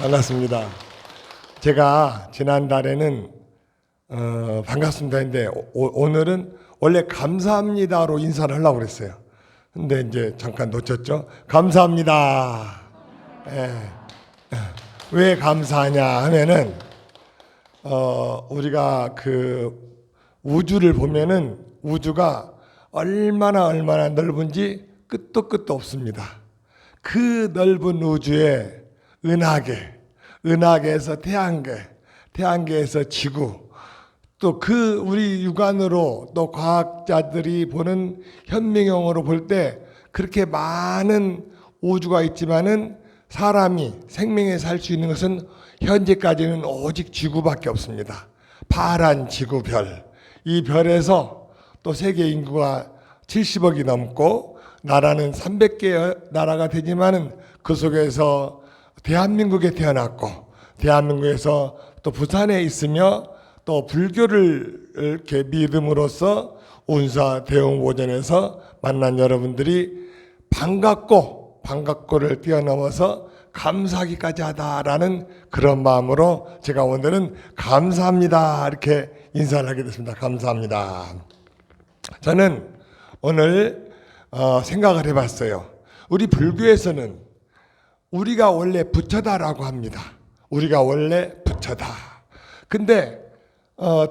반갑습니다. 제가 지난달에는 반갑습니다 했는데 오늘은 원래 감사합니다로 인사를 하려고 그랬어요. 근데 이제 잠깐 놓쳤죠. 감사합니다. 왜 감사하냐 하면은 우리가 그 우주를 보면은 우주가 얼마나 넓은지 끝도 없습니다. 그 넓은 우주에 은하계에서 태양계에서 지구, 또 그 우리 육안으로 또 과학자들이 보는 현미경으로 볼 때 그렇게 많은 우주가 있지만은 사람이 생명에 살 수 있는 것은 현재까지는 오직 지구밖에 없습니다. 파란 지구별, 이 별에서 또 세계 인구가 70억이 넘고 나라는 300개 나라가 되지만은 그 속에서 대한민국에 태어났고 대한민국에서 또 부산에 있으며 또 불교를 이렇게 믿음으로써 운사 대웅보전에서 만난 여러분들이 반갑고를 뛰어넘어서 감사하기까지 하다라는 그런 마음으로 제가 오늘은 감사합니다 이렇게 인사를 하게 됐습니다. 감사합니다. 저는 오늘 생각을 해봤어요. 우리 불교에서는 우리가 원래 부처다라고 합니다. 우리가 원래 부처다. 근데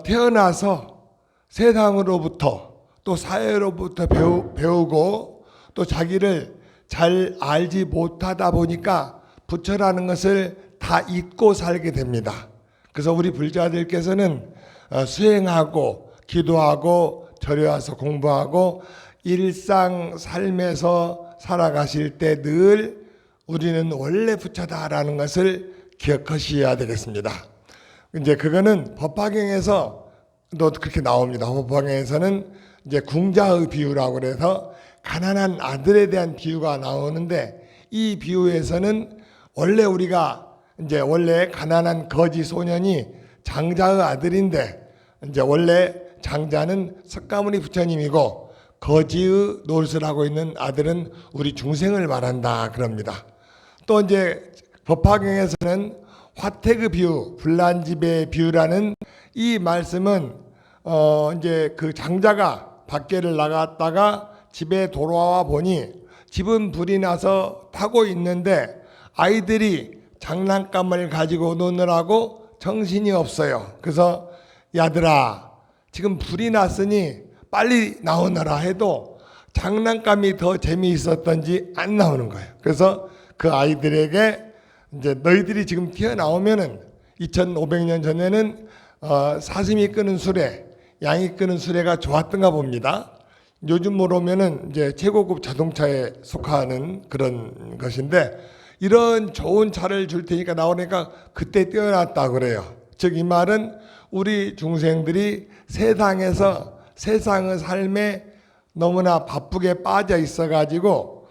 태어나서 세상으로부터 또 사회로부터 배우고 또 자기를 잘 알지 못하다 보니까 부처라는 것을 다 잊고 살게 됩니다. 그래서 우리 불자들께서는 수행하고 기도하고 절에 와서 공부하고 일상 삶에서 살아가실 때 늘 우리는 원래 부처다라는 것을 기억하셔야 되겠습니다. 이제 그거는 법화경에서도 그렇게 나옵니다. 법화경에서는 이제 궁자의 비유라고 그래서 가난한 아들에 대한 비유가 나오는데 이 비유에서는 원래 우리가 이제 원래 가난한 거지 소년이 장자의 아들인데 이제 원래 장자는 석가모니 부처님이고 거지의 노릇을 하고 있는 아들은 우리 중생을 말한다 그럽니다. 또 이제 법화경에서는 화태그 비유, 불난집의 비유라는 이 말씀은 이제 그 장자가 밖에를 나갔다가 집에 돌아와 보니 집은 불이 나서 타고 있는데 아이들이 장난감을 가지고 노느라고 정신이 없어요. 그래서 야들아 지금 불이 났으니 빨리 나오너라 해도 장난감이 더 재미있었던지 안 나오는 거예요. 그래서 그 아이들에게 이제 너희들이 지금 튀어나오면은 2500년 전에는 사슴이 끄는 수레, 양이 끄는 수레가 좋았던가 봅니다. 요즘으로 오면은 이제 최고급 자동차에 속하는 그런 것인데 이런 좋은 차를 줄 테니까 나오니까 그때 뛰어났다 그래요. 즉 이 말은 우리 중생들이 세상에서 세상의 삶에 너무나 바쁘게 빠져 있어 가지고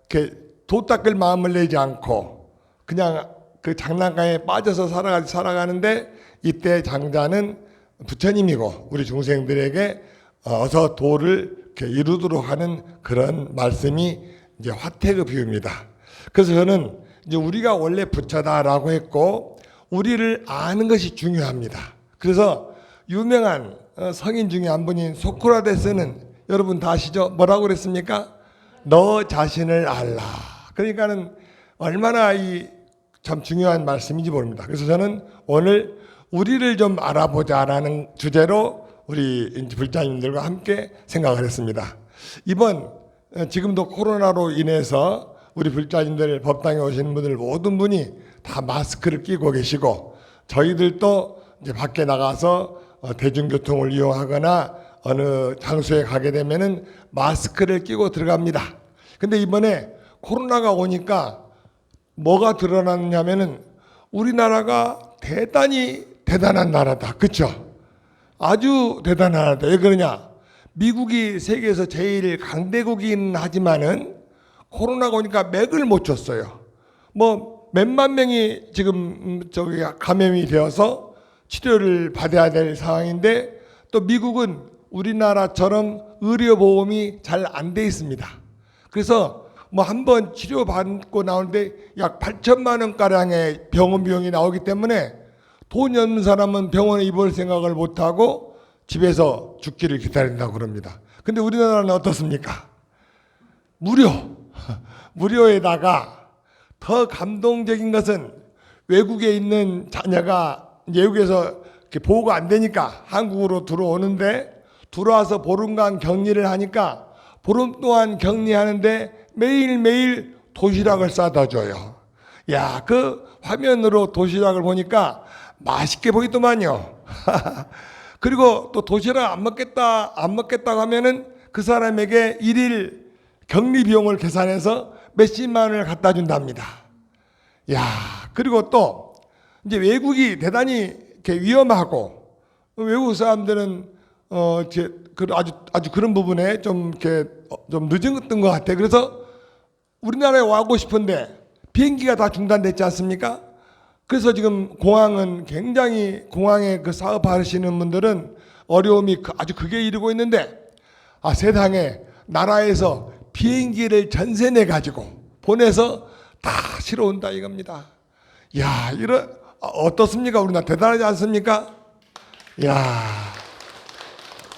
이렇게 도 닦을 마음을 내지 않고 그냥 그 장난감에 빠져서 살아가는데 이때 장자는 부처님이고 우리 중생들에게 어서 도를 이렇게 이루도록 하는 그런 말씀이 이제 화태그 비유입니다. 그래서 저는 이제 우리가 원래 부처다라고 했고 우리를 아는 것이 중요합니다. 그래서 유명한 성인 중에 한 분인 소크라테스는 여러분 다 아시죠? 뭐라고 그랬습니까? 너 자신을 알라. 그러니까는 얼마나 이 참 중요한 말씀인지 모릅니다. 그래서 저는 오늘 우리를 좀 알아보자라는 주제로 우리 불자님들과 함께 생각을 했습니다. 이번 지금도 코로나로 인해서 우리 불자님들 법당에 오시는 분들 모든 분이 다 마스크를 끼고 계시고 저희들도 이제 밖에 나가서 대중교통을 이용하거나 어느 장소에 가게 되면은 마스크를 끼고 들어갑니다. 근데 이번에 코로나가 오니까 뭐가 드러났냐면은 우리나라가 대단히 대단한 나라다. 그렇죠? 아주 대단한 나라다. 왜 그러냐? 미국이 세계에서 제일 강대국이긴 하지만은 코로나가 오니까 맥을 못 쳤어요. 뭐 몇만 명이 지금 저기 감염이 되어서 치료를 받아야 될 상황인데 또 미국은 우리나라처럼 의료보험이 잘 안 돼 있습니다. 그래서 뭐 한 번 치료받고 나오는데 약 8천만 원가량의 병원 비용이 나오기 때문에 돈이 없는 사람은 병원에 입을 생각을 못하고 집에서 죽기를 기다린다고 그럽니다. 근데 우리나라는 어떻습니까? 무료에다가 더 감동적인 것은 외국에 있는 자녀가 외국에서 이렇게 보호가 안 되니까 한국으로 들어오는데 들어와서 보름간 격리를 하니까 보름 동안 격리하는데 매일매일 도시락을 싸다 줘요. 야, 그 화면으로 도시락을 보니까 맛있게 보이더만요. 그리고 또 도시락 안 먹겠다고 하면은 그 사람에게 일일 격리 비용을 계산해서 몇십만 원을 갖다 준답니다. 야, 그리고 또 이제 외국이 대단히 이렇게 위험하고 외국 사람들은 아주 그런 부분에 좀 이렇게 좀 늦은 것 같아. 그래서 우리나라에 와고 싶은데 비행기가 다 중단됐지 않습니까? 그래서 지금 공항은 굉장히 공항에 그 사업하시는 분들은 어려움이 아주 크게 이르고 있는데 세상에 나라에서 비행기를 전세내 가지고 보내서 다 실어 온다 이겁니다. 야, 어떻습니까? 우리나라 대단하지 않습니까? 야,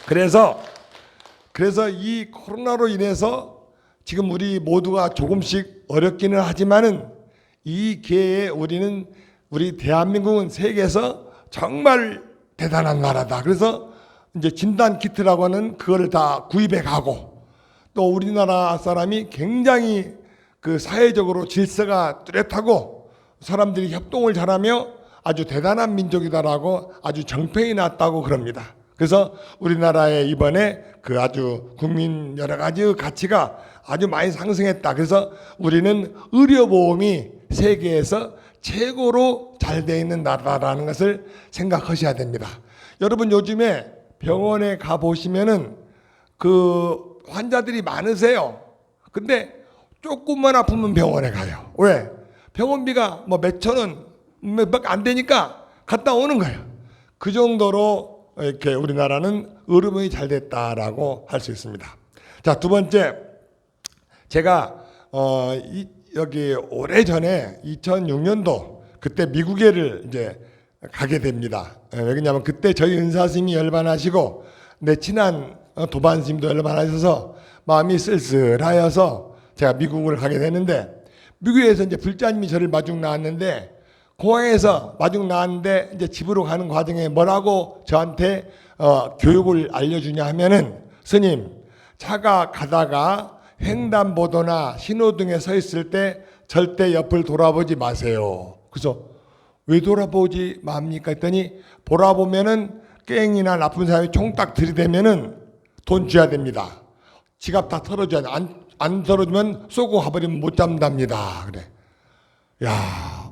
그래서 이 코로나로 인해서 지금 우리 모두가 조금씩 어렵기는 하지만은 이 기회에 우리 대한민국은 세계에서 정말 대단한 나라다. 그래서 이제 진단 키트라고 하는 그걸 다 구입해 가고 또 우리나라 사람이 굉장히 그 사회적으로 질서가 뚜렷하고 사람들이 협동을 잘하며 아주 대단한 민족이다라고 아주 정평이 났다고 그럽니다. 그래서 우리나라의 이번에 그 아주 국민 여러 가지 가치가 아주 많이 상승했다. 그래서 우리는 의료보험이 세계에서 최고로 잘 돼 있는 나라라는 것을 생각하셔야 됩니다. 여러분 요즘에 병원에 가 보시면은 그 환자들이 많으세요. 근데 조금만 아프면 병원에 가요. 왜? 병원비가 뭐 몇천 원, 몇밖에 안 되니까 갔다 오는 거예요. 그 정도로 이렇게 우리나라는 의료보험이 잘 됐다라고 할 수 있습니다. 자, 두 번째, 제가 여기 오래전에 2006년도 그때 미국에를 이제 가게 됩니다. 왜냐하면 그때 저희 은사스님이 열반하시고 내 친한 도반스님도 열반하셔서 마음이 쓸쓸하여서 제가 미국을 가게 되는데 미국에서 이제 불자님이 저를 마중 나왔는데 공항에서 마중 나왔는데 이제 집으로 가는 과정에 뭐라고 저한테 교육을 알려주냐 하면은 스님 차가 가다가 횡단보도나 신호등에 서 있을 때 절대 옆을 돌아보지 마세요. 그래서 왜 돌아보지 맙니까 했더니 돌아보면은 깽이나 나쁜 사람이 총딱 들이대면은 돈 줘야 됩니다. 지갑 다 털어줘야 돼. 안 털어주면 쏘고 가버리면 못 잡는답니다. 그래. 야,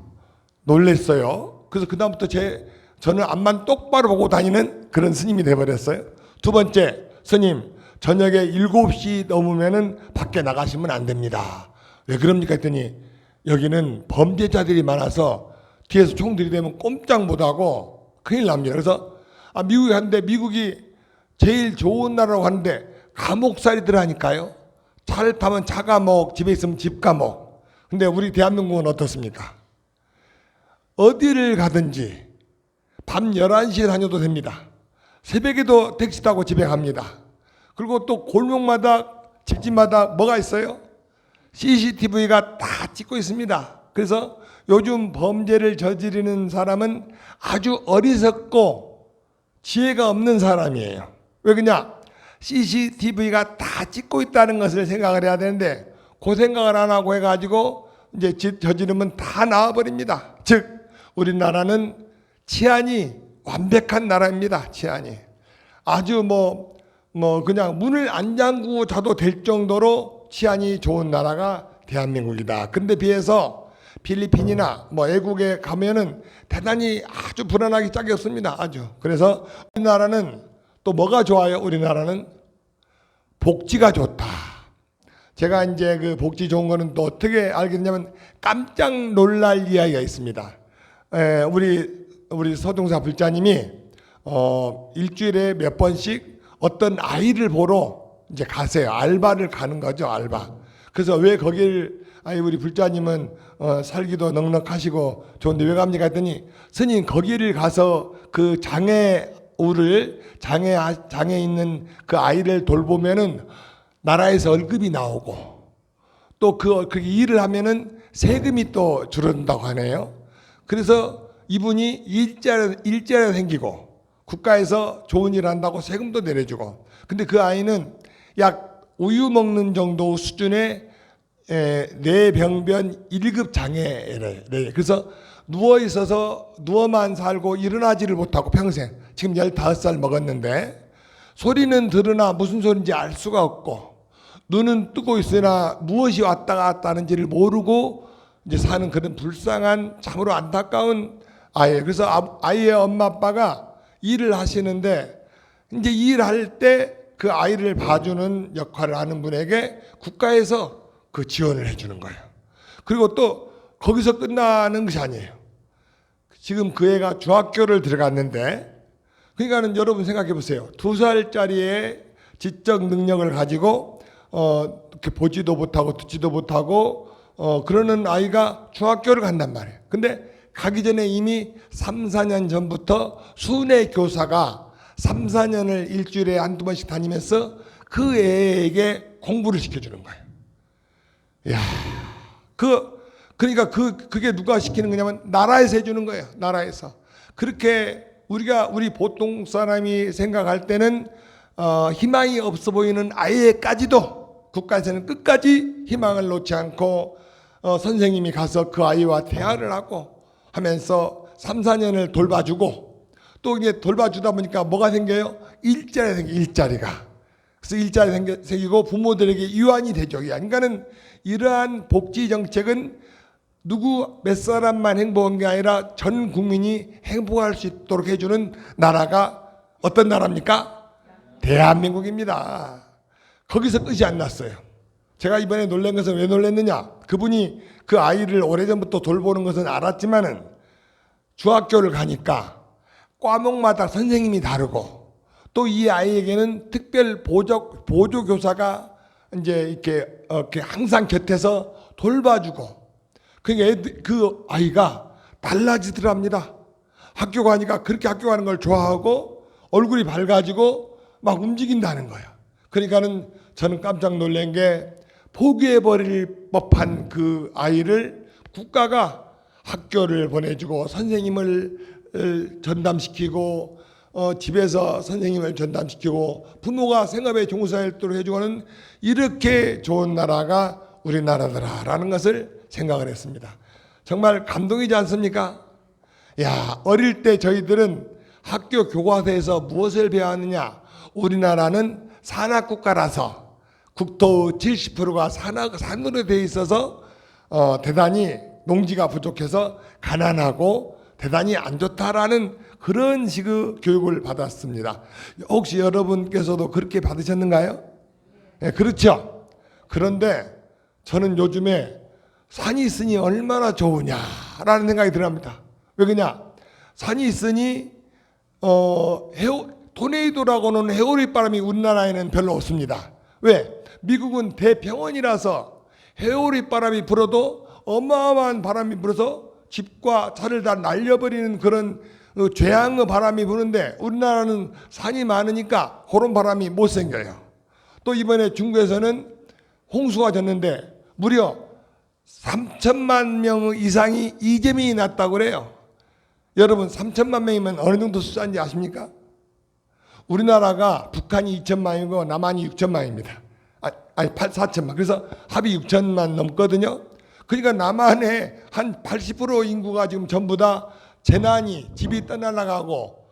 놀랬어요. 그래서 그다음부터 저는 앞만 똑바로 보고 다니는 그런 스님이 돼버렸어요. 두 번째, 스님 저녁에 7시 넘으면은 밖에 나가시면 안 됩니다. 왜 그럽니까 했더니 여기는 범죄자들이 많아서 뒤에서 총 들이대면 꼼짝 못하고 큰일 납니다. 그래서 미국에 갔는데 미국이 제일 좋은 나라라고 하는데 감옥살이들 하니까요. 차를 타면 차 감옥, 집에 있으면 집 감옥. 근데 우리 대한민국은 어떻습니까? 어디를 가든지 밤 11시에 다녀도 됩니다. 새벽에도 택시 타고 집에 갑니다. 그리고 또 골목마다 집집마다 뭐가 있어요? CCTV가 다 찍고 있습니다. 그래서 요즘 범죄를 저지르는 사람은 아주 어리석고 지혜가 없는 사람이에요. 왜 그러냐? CCTV가 다 찍고 있다는 것을 생각을 해야 되는데 그 생각을 안 하고 해가지고 이제 저지르면 다 나와버립니다. 즉 우리나라는 치안이 완벽한 나라입니다. 치안이 아주 그냥 문을 안 잠그고 자도 될 정도로 치안이 좋은 나라가 대한민국이다. 근데 비해서 필리핀이나 외국에 가면은 대단히 아주 불안하기 짝이 없습니다. 아주. 그래서 우리나라는 또 뭐가 좋아요? 우리나라는 복지가 좋다. 제가 이제 그 복지 좋은 거는 또 어떻게 알게 됐냐면 깜짝 놀랄 이야기가 있습니다. 우리 서동사 불자님이 일주일에 몇 번씩 어떤 아이를 보러 이제 가세요. 알바를 가는 거죠, 알바. 그래서 왜 거길 우리 불자님은 살기도 넉넉하시고 좋은데 왜 갑니까 했더니 스님 거기를 가서 그 장애 있는 그 아이를 돌보면은 나라에서 월급이 나오고 또 그 일을 하면은 세금이 또 줄어든다고 하네요. 그래서 이분이 일자리가 생기고 국가에서 좋은 일을 한다고 세금도 내려주고, 근데 그 아이는 약 우유 먹는 정도 수준의 뇌병변 1급 장애래. 그래서 누워 있어서 누워만 살고 일어나지를 못하고 평생, 지금 15살 먹었는데 소리는 들으나 무슨 소리인지 알 수가 없고 눈은 뜨고 있으나 무엇이 왔다 갔다 하는지를 모르고 이제 사는 그런 불쌍한 참으로 안타까운 아이예요. 그래서 아이의 엄마 아빠가 일을 하시는데 이제 일할 때 그 아이를 봐주는 역할을 하는 분에게 국가에서 그 지원을 해주는 거예요. 그리고 또 거기서 끝나는 것이 아니에요. 지금 그 애가 중학교를 들어갔는데, 그러니까는 여러분 생각해 보세요. 2살짜리의 지적 능력을 가지고 이렇게 보지도 못하고 듣지도 못하고 그러는 아이가 중학교를 간단 말이에요. 근데 가기 전에 이미 3, 4년 전부터 순회 교사가 3, 4년을 일주일에 한두 번씩 다니면서 그 애에게 공부를 시켜주는 거예요. 이야, 그러니까 그게 누가 시키는 거냐면 나라에서 해주는 거예요. 나라에서. 그렇게 우리 보통 사람이 생각할 때는 희망이 없어 보이는 아이에까지도 국가에서는 끝까지 희망을 놓지 않고 선생님이 가서 그 아이와 대화를 하고 하면서 3, 4년을 돌봐주고, 또 이제 돌봐주다 보니까 뭐가 생겨요? 일자리가 생겨요. 일자리가. 그래서 일자리 생기고 부모들에게 유한이 되죠. 그러니까는 이러한 복지 정책은 누구 몇 사람만 행복한 게 아니라 전 국민이 행복할 수 있도록 해주는 나라가 어떤 나라입니까? 대한민국입니다. 거기서 끝이 안 났어요. 제가 이번에 놀란 것은 왜 놀랐느냐? 그분이 그 아이를 오래전부터 돌보는 것은 알았지만은 중학교를 가니까 과목마다 선생님이 다르고 또 이 아이에게는 특별 보조 교사가 이제 이렇게 항상 곁에서 돌봐주고, 그러니까 그 아이가 달라지더랍니다. 학교 가니까 그렇게 학교 가는 걸 좋아하고 얼굴이 밝아지고 막 움직인다는 거예요. 그러니까는 저는 깜짝 놀란 게 포기해버릴 법한 그 아이를 국가가 학교를 보내주고 선생님을 전담시키고 집에서 선생님을 전담시키고 부모가 생업에 종사하도록 해주고는 이렇게 좋은 나라가 우리나라더라라는 것을 생각을 했습니다. 정말 감동이지 않습니까? 야, 어릴 때 저희들은 학교 교과서에서 무엇을 배웠느냐? 우리나라는 산악국가라서 국토 70%가 산으로 되어 있어서 대단히 농지가 부족해서 가난하고 대단히 안 좋다라는 그런 식의 교육을 받았습니다. 혹시 여러분께서도 그렇게 받으셨는가요? 네, 그렇죠. 그런데 저는 요즘에 산이 있으니 얼마나 좋으냐라는 생각이 들어갑니다. 왜 그러냐? 산이 있으니 토네이도라고는 해오리바람이 우리나라에는 별로 없습니다. 왜? 미국은 대평원이라서 해오리바람이 불어도 어마어마한 바람이 불어서 집과 차를 다 날려버리는 그런 죄악의 바람이 부는데 우리나라는 산이 많으니까 그런 바람이 못 생겨요. 또 이번에 중국에서는 홍수가 졌는데 무려 3천만 명 이상이 이재민이 났다고 그래요. 여러분 3천만 명이면 어느 정도 숫자인지 아십니까? 우리나라가 북한이 2천만이고 남한이 6천만입니다. 아니 4천만. 그래서 합이 6천만 넘거든요. 그러니까 남한의 한 80% 인구가 지금 전부 다 재난이 집이 떠날라가고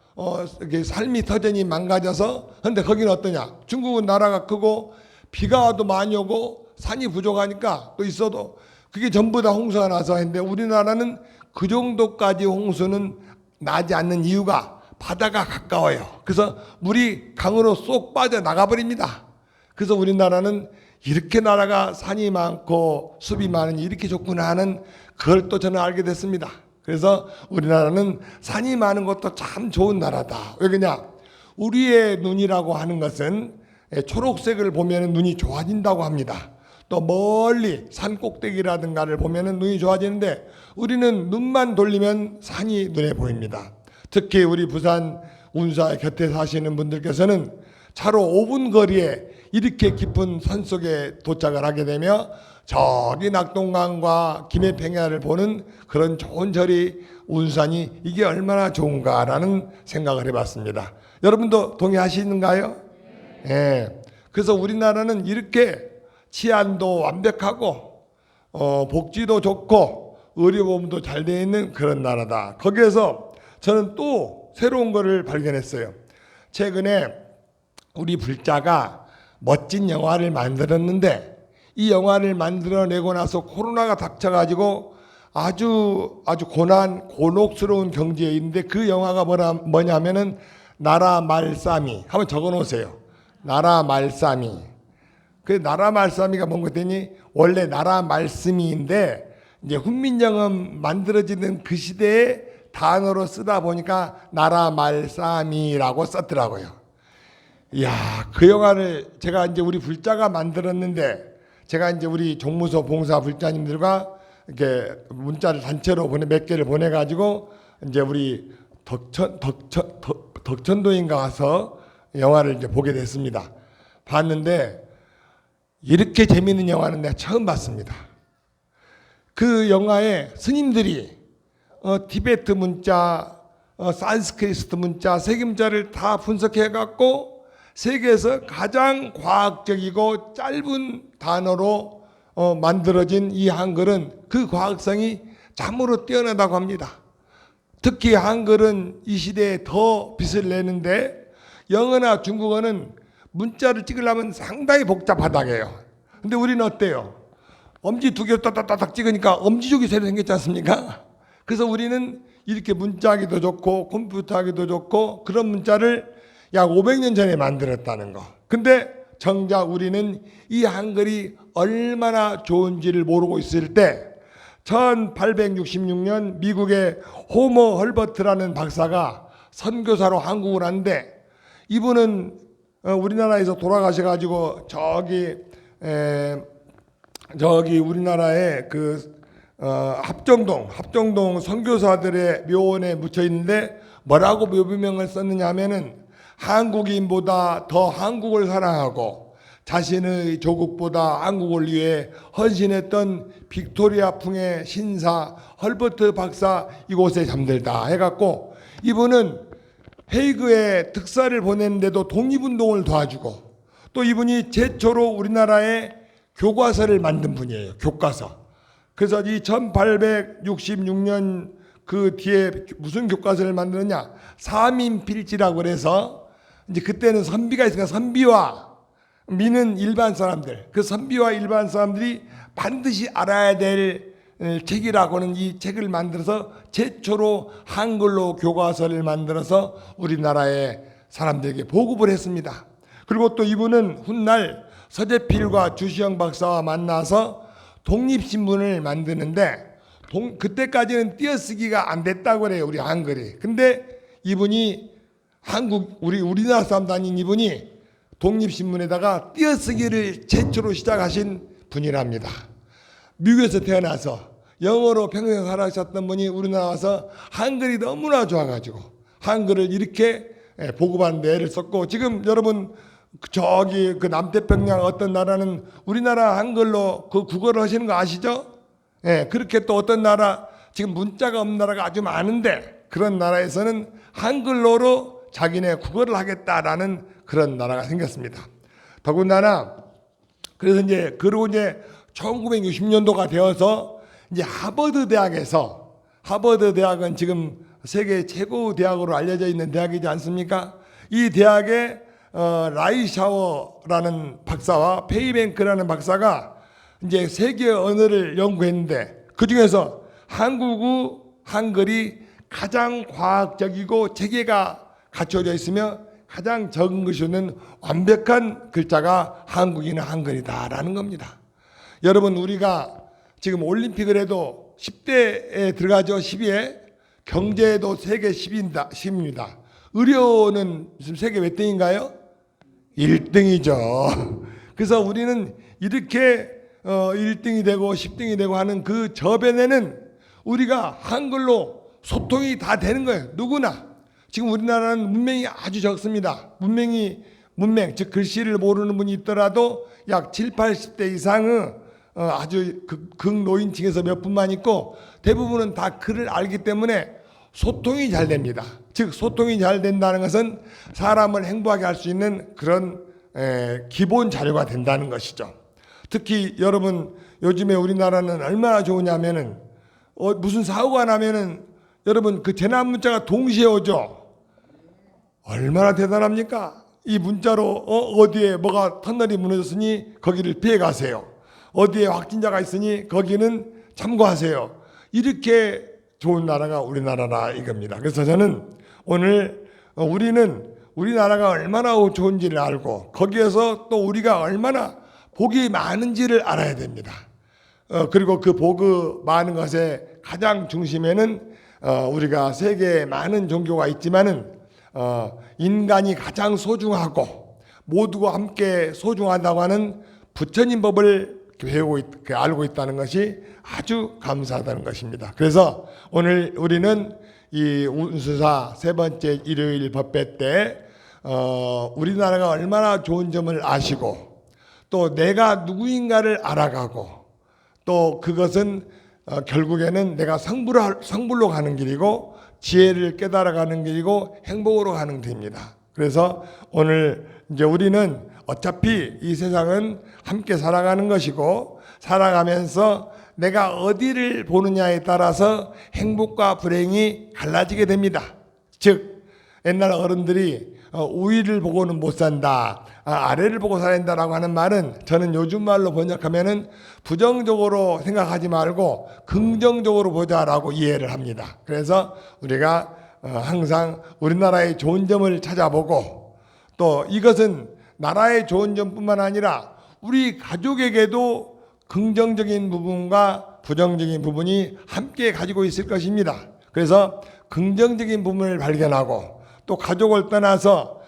삶이 터전이 망가져서, 근데 거기는 어떠냐? 중국은 나라가 크고 비가 와도 많이 오고 산이 부족하니까 또 있어도 그게 전부 다 홍수가 나서 했는데 우리나라는 그 정도까지 홍수는 나지 않는 이유가 바다가 가까워요. 그래서 물이 강으로 쏙 빠져나가 버립니다. 그래서 우리나라는 이렇게 나라가 산이 많고 숲이 많으니 이렇게 좋구나 하는 그걸 또 저는 알게 됐습니다. 그래서 우리나라는 산이 많은 것도 참 좋은 나라다. 왜 그러냐? 우리의 눈이라고 하는 것은 초록색을 보면 눈이 좋아진다고 합니다. 또 멀리 산 꼭대기라든가를 보면은 눈이 좋아지는데 우리는 눈만 돌리면 산이 눈에 보입니다. 특히 우리 부산 운사 곁에 사시는 분들께서는 차로 5분 거리에 이렇게 깊은 산 속에 도착을 하게 되며 저기 낙동강과 김해평야를 보는 그런 좋은 절이 운산이 이게 얼마나 좋은가라는 생각을 해봤습니다. 여러분도 동의하시는가요? 예. 그래서 우리나라는 이렇게 치안도 완벽하고 복지도 좋고 의료보험도 잘 되어 있는 그런 나라다. 거기에서 저는 또 새로운 거를 발견했어요. 최근에 우리 불자가 멋진 영화를 만들었는데 이 영화를 만들어내고 나서 코로나가 닥쳐가지고 아주 곤혹스러운 경지에 있는데 그 영화가 뭐냐면은 나라 말싸미. 한번 적어 놓으세요. 나라 말싸미. 그 나라 말싸미가 뭔가 했더니 원래 나라 말씀이인데 이제 훈민정음 만들어지는 그 시대에 단어로 쓰다 보니까 나라 말싸미라고 썼더라고요. 이야, 그 영화를 제가 이제 우리 불자가 만들었는데 제가 이제 우리 종무소 봉사 불자님들과 이렇게 문자를 단체로 몇 개를 보내가지고 이제 우리 덕천도인가 가서 영화를 이제 보게 됐습니다. 봤는데 이렇게 재미있는 영화는 내가 처음 봤습니다. 그 영화에 스님들이 티베트 문자, 산스크리트 문자, 세계 문자를 다 분석해갖고 세계에서 가장 과학적이고 짧은 단어로 만들어진 이 한글은 그 과학성이 참으로 뛰어나다고 합니다. 특히 한글은 이 시대에 더 빛을 내는데 영어나 중국어는 문자를 찍으려면 상당히 복잡하다게요. 근데 우리는 어때요? 엄지 두 개 따닥따닥 찍으니까 엄지족이 새로 생겼지 않습니까? 그래서 우리는 이렇게 문자하기도 좋고 컴퓨터하기도 좋고 그런 문자를 약 500년 전에 만들었다는 거. 근데 정작 우리는 이 한글이 얼마나 좋은지를 모르고 있을 때 1866년 미국의 호머 헐버트라는 박사가 선교사로 한국을 왔는데 이분은 우리나라에서 돌아가셔가지고 저기 우리나라의 그 합정동 선교사들의 묘원에 묻혀 있는데 뭐라고 묘비명을 썼느냐 하면은 한국인보다 더 한국을 사랑하고 자신의 조국보다 한국을 위해 헌신했던 빅토리아풍의 신사 헐버트 박사 이곳에 잠들다 해갖고 이분은 헤이그에 특사를 보냈는데도 독립운동을 도와주고 또 이분이 최초로 우리나라에 교과서를 만든 분이에요. 교과서. 그래서 이 1866년 그 뒤에 무슨 교과서를 만드느냐? 사민필지라고 그래서 이제 그때는 선비가 있으니까 선비와 미는 일반 사람들, 그 선비와 일반 사람들이 반드시 알아야 될 책이라고는 이 책을 만들어서 최초로 한글로 교과서를 만들어서 우리나라의 사람들에게 보급을 했습니다. 그리고 또 이분은 훗날 서재필과 주시영 박사와 만나서 독립신문을 만드는데 그때까지는 띄어쓰기가 안 됐다고 그래요. 우리 한글이. 근데 이분이 우리나라 사람도 아닌 이분이 독립신문에다가 띄어쓰기를 최초로 시작하신 분이랍니다. 미국에서 태어나서 영어로 평생 살아셨던 분이 우리나라 와서 한글이 너무나 좋아가지고 한글을 이렇게 보급하는데 애를 썼고 지금 여러분 저기 그 남태평양 어떤 나라는 우리나라 한글로 그 국어를 하시는 거 아시죠? 예, 그렇게 또 어떤 나라 지금 문자가 없는 나라가 아주 많은데 그런 나라에서는 한글로로 자기네 국어를 하겠다라는 그런 나라가 생겼습니다. 더군다나 그래서 이제 1960년도가 되어서 이제 하버드 대학은 지금 세계 최고 대학으로 알려져 있는 대학이지 않습니까? 이 대학에 라이샤워라는 박사와 페이뱅크라는 박사가 이제 세계 언어를 연구했는데 그 중에서 한글이 가장 과학적이고 체계가 갖춰져 있으며 가장 적은 것이 없는 완벽한 글자가 한국인의 한글이다라는 겁니다. 여러분 우리가 지금 올림픽을 해도 10대에 들어가죠. 10위에 경제도 세계 10입니다. 의료는 지금 세계 몇 등인가요? 1등이죠. 그래서 우리는 이렇게 1등이 되고 10등이 되고 하는 그 저변에는 우리가 한글로 소통이 다 되는 거예요. 누구나. 지금 우리나라는 문맹이 아주 적습니다. 문맹, 즉 글씨를 모르는 분이 있더라도 약 7, 80대 이상은 아주 극노인층에서 몇 분만 있고 대부분은 다 글을 알기 때문에 소통이 잘 됩니다. 즉 소통이 잘 된다는 것은 사람을 행복하게 할 수 있는 그런 기본 자료가 된다는 것이죠. 특히 여러분 요즘에 우리나라는 얼마나 좋으냐면은 무슨 사고가 나면은 여러분 그 재난 문자가 동시에 오죠. 얼마나 대단합니까? 이 문자로 어디에 뭐가 터널이 무너졌으니 거기를 피해 가세요. 어디에 확진자가 있으니 거기는 참고하세요. 이렇게 좋은 나라가 우리나라라 이겁니다. 그래서 저는 오늘 우리나라가 얼마나 좋은지를 알고 거기에서 또 우리가 얼마나 복이 많은지를 알아야 됩니다. 그리고 그 복 많은 것의 가장 중심에는 우리가 세계에 많은 종교가 있지만은 인간이 가장 소중하고 모두가 함께 소중하다고 하는 부처님 법을 알고 있다는 것이 아주 감사하다는 것입니다. 그래서 오늘 우리는 이 운수사 세 번째 일요일 법회 때 우리나라가 얼마나 좋은 점을 아시고 또 내가 누구인가를 알아가고 또 그것은 결국에는 내가 성불로 가는 길이고 지혜를 깨달아가는 길이고 행복으로 가는 길입니다. 그래서 오늘 이제 우리는 어차피 이 세상은 함께 살아가는 것이고 살아가면서 내가 어디를 보느냐에 따라서 행복과 불행이 갈라지게 됩니다. 즉 옛날 어른들이 위를 보고는 못 산다, 아래를 보고 살아야 된다라고 하는 말은 저는 요즘 말로 번역하면은 부정적으로 생각하지 말고 긍정적으로 보자라고 이해를 합니다. 그래서 우리가 항상 우리나라의 좋은 점을 찾아보고 또 이것은 나라의 좋은 점뿐만 아니라 우리 가족에게도 긍정적인 부분과 부정적인 부분이 함께 가지고 있을 것입니다. 그래서 긍정적인 부분을 발견하고 또 가족을 떠나서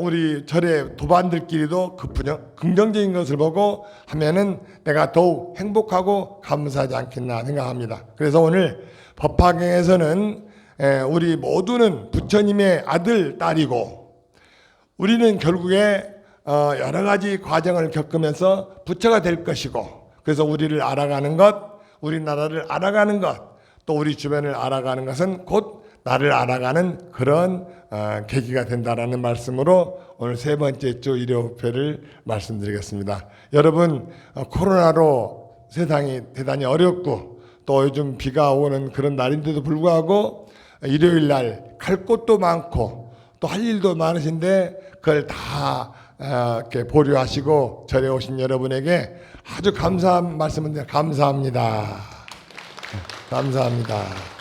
우리 절의 도반들끼리도 그 긍정적인 것을 보고 하면은 내가 더욱 행복하고 감사하지 않겠나 생각합니다. 그래서 오늘 법화경에서는 우리 모두는 부처님의 아들, 딸이고 우리는 결국에 여러 가지 과정을 겪으면서 부처가 될 것이고 그래서 우리를 알아가는 것, 우리나라를 알아가는 것, 또 우리 주변을 알아가는 것은 곧 나를 알아가는 그런 계기가 된다라는 말씀으로 오늘 세 번째 주 일요일회를 말씀드리겠습니다. 여러분 코로나로 세상이 대단히 어렵고 또 요즘 비가 오는 그런 날인데도 불구하고 일요일 날 갈 곳도 많고 또 할 일도 많으신데 그걸 다 이렇게 보류하시고 절에 오신 여러분에게 아주 감사한 말씀을 감사합니다. 감사합니다.